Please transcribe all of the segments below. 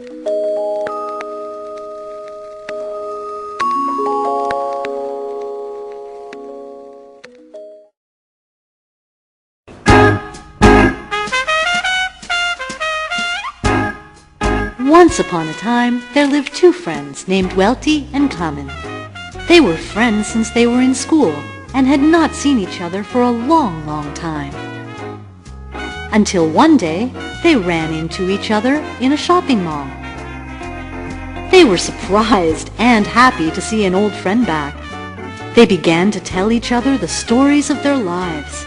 Once upon a time, there lived two friends named Welty and Karmen. They were friends since they were in school and had not seen each other for a long, long time. Until one day, they ran into each other in a shopping mall. They were surprised and happy to see an old friend back. They began to tell each other the stories of their lives.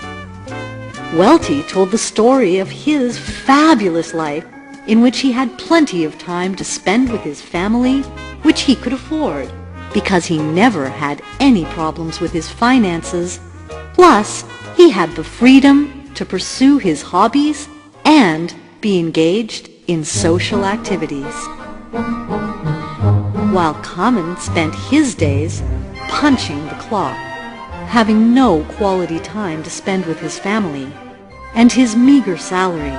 Welty told the story of his fabulous life in which he had plenty of time to spend with his family, which he could afford, because he never had any problems with his finances. Plus, he had the freedom to pursue his hobbies and be engaged in social activities. While Karmen spent his days punching the clock, having no quality time to spend with his family, and his meager salary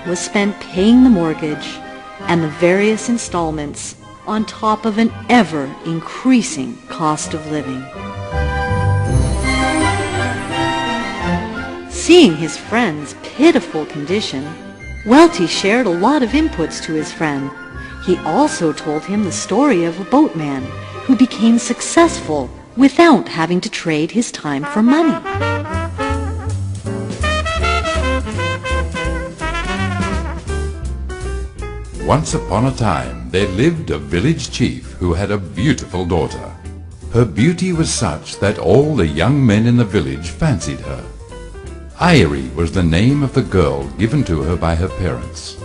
was spent paying the mortgage and the various installments on top of an ever-increasing cost of living. Seeing his friend's pitiful condition, Welty shared a lot of inputs to his friend. He also told him the story of a boatman who became successful without having to trade his time for money. Once upon a time, there lived a village chief who had a beautiful daughter. Her beauty was such that all the young men in the village fancied her. Theary was the name of the girl given to her by her parents.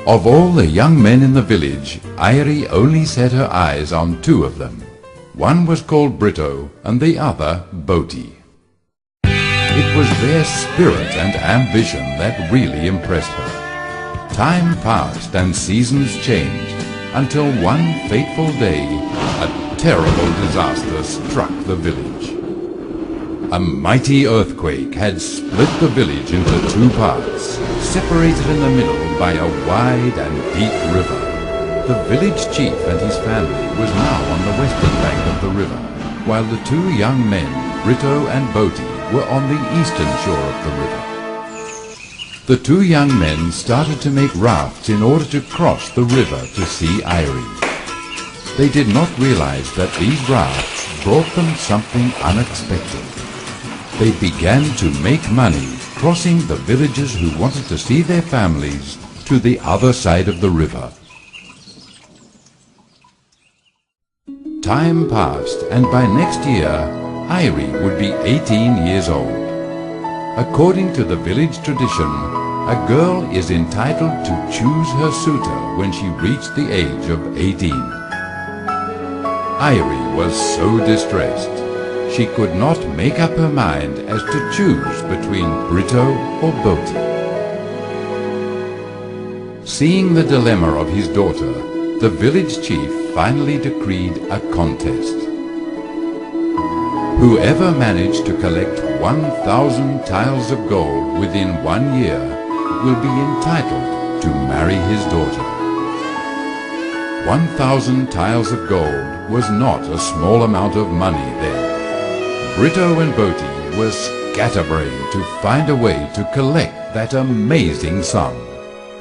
Of all the young men in the village, Theary only set her eyes on two of them. One was called Brito and the other Welty. It was their spirit and ambition that really impressed her. Time passed and seasons changed until one fateful day a terrible disaster struck the village. A mighty earthquake had split the village into two parts, separated in the middle by a wide and deep river. The village chief and his family was now on the western bank of the river, while the two young men, Brito and Welty, were on the eastern shore of the river. The two young men started to make rafts in order to cross the river to see Theary. They did not realize that these rafts brought them something unexpected. They began to make money crossing the villagers who wanted to see their families to the other side of the river. Time passed, and by next year, Theary would be 18 years old. According to the village tradition, a girl is entitled to choose her suitor when she reached the age of 18. Theary was so distressed. She could not make up her mind as to choose between Brito or Welty. Seeing the dilemma of his daughter, the village chief finally decreed a contest. Whoever managed to collect 1,000 tiles of gold within 1 year will be entitled to marry his daughter. 1,000 tiles of gold was not a small amount of money then. Brito and Welty were scatterbrained to find a way to collect that amazing sum.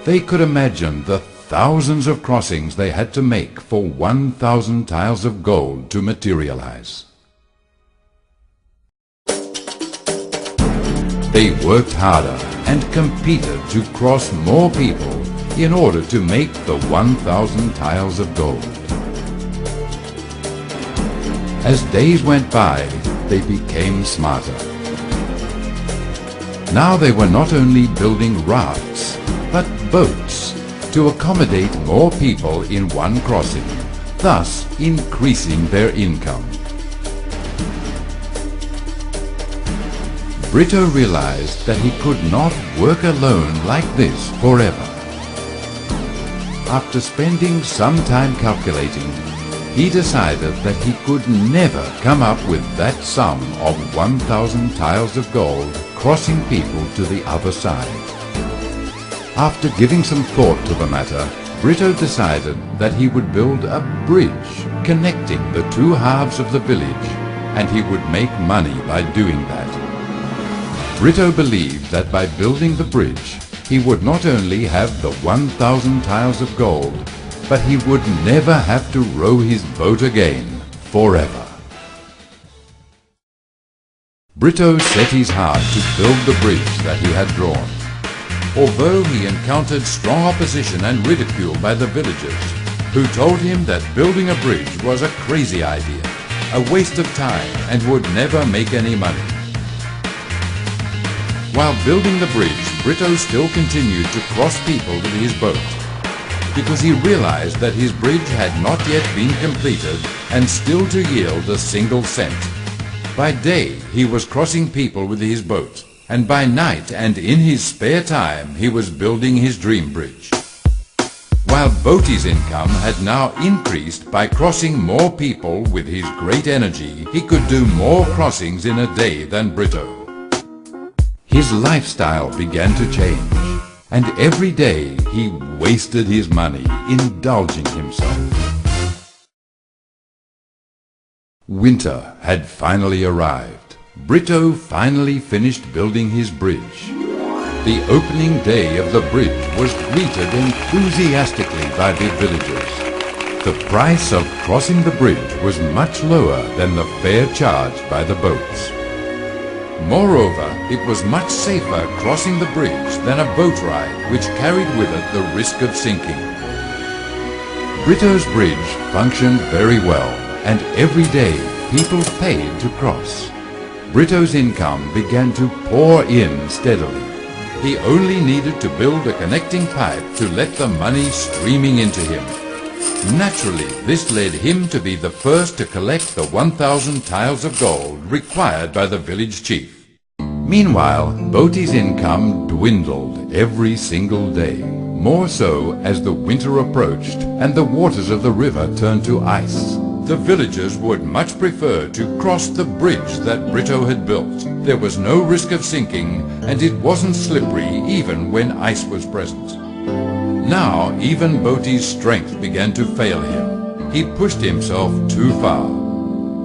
They could imagine the thousands of crossings they had to make for 1,000 tiles of gold to materialize. They worked harder and competed to cross more people in order to make the 1,000 tiles of gold. As days went by, they became smarter. Now they were not only building rafts, but boats to accommodate more people in one crossing, thus increasing their income. Brito realized that he could not work alone like this forever. After spending some time calculating, he decided that he could never come up with that sum of 1,000 tiles of gold crossing people to the other side. After giving some thought to the matter, Brito decided that he would build a bridge connecting the two halves of the village, and he would make money by doing that. Brito believed that by building the bridge, he would not only have the 1,000 tiles of gold, but he would never have to row his boat again, forever. Brito set his heart to build the bridge that he had drawn. Although he encountered strong opposition and ridicule by the villagers, who told him that building a bridge was a crazy idea, a waste of time, and would never make any money. While building the bridge, Brito still continued to cross people with his boat, because he realized that his bridge had not yet been completed and still to yield a single cent. By day, he was crossing people with his boat, and by night and in his spare time, he was building his dream bridge. While Welty's income had now increased by crossing more people with his great energy, he could do more crossings in a day than Brito. His lifestyle began to change, and every day he wasted his money indulging himself. Winter had finally arrived. Brito finally finished building his bridge. The opening day of the bridge was greeted enthusiastically by the villagers. The price of crossing the bridge was much lower than the fare charged by the boats. Moreover, it was much safer crossing the bridge than a boat ride which carried with it the risk of sinking. Brito's bridge functioned very well, and every day people paid to cross. Brito's income began to pour in steadily. He only needed to build a connecting pipe to let the money streaming into him. Naturally, this led him to be the first to collect the 1,000 tiles of gold required by the village chief. Meanwhile, Welty's income dwindled every single day, more so as the winter approached and the waters of the river turned to ice. The villagers would much prefer to cross the bridge that Brito had built. There was no risk of sinking, and it wasn't slippery even when ice was present. Now even Welty's strength began to fail him. He pushed himself too far.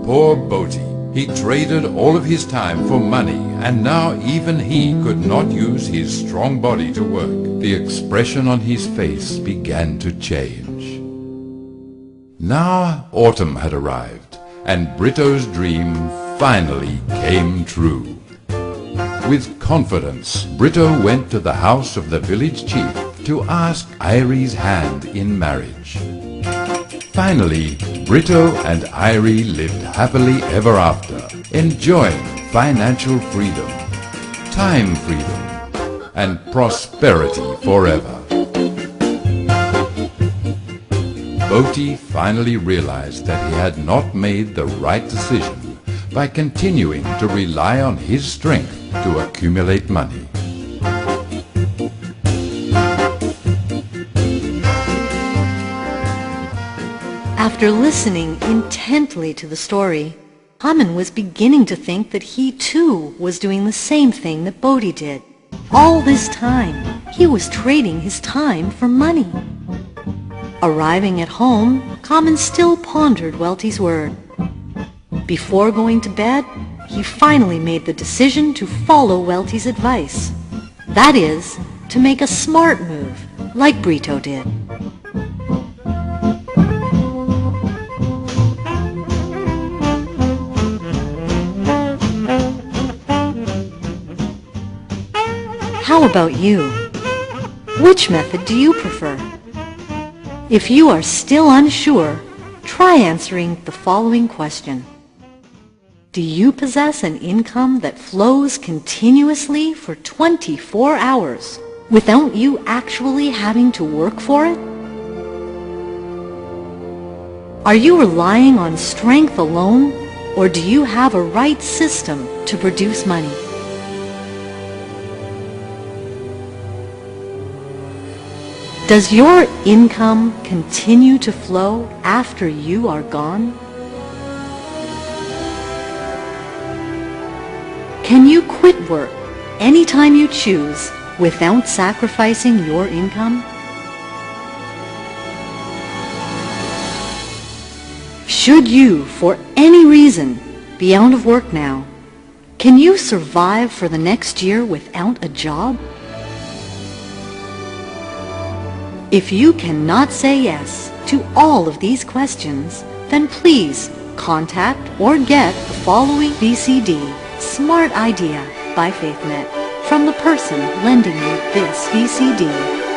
Poor Welty. He traded all of his time for money, and now even he could not use his strong body to work. The expression on his face began to change. Now autumn had arrived, and Brito's dream finally came true. With confidence, Brito went to the house of the village chief to ask Iry's hand in marriage. Finally, Brito and Iry lived happily ever after, enjoying financial freedom, time freedom, and prosperity forever. Welty finally realized that he had not made the right decision by continuing to rely on his strength to accumulate money. After listening intently to the story, Karmen was beginning to think that he too was doing the same thing that Welty did. All this time, he was trading his time for money. Arriving at home, Karmen still pondered Welty's word. Before going to bed, he finally made the decision to follow Welty's advice. That is, to make a smart move, like Brito did. How about you? Which method do you prefer? If you are still unsure, try answering the following question. Do you possess an income that flows continuously for 24 hours without you actually having to work for it? Are you relying on strength alone, or do you have a right system to produce money? Does your income continue to flow after you are gone? Can you quit work anytime you choose without sacrificing your income? Should you, for any reason, be out of work now, can you survive for the next year without a job? If you cannot say yes to all of these questions, then please contact or get the following VCD, Smart Idea by FaithNet, from the person lending you this VCD.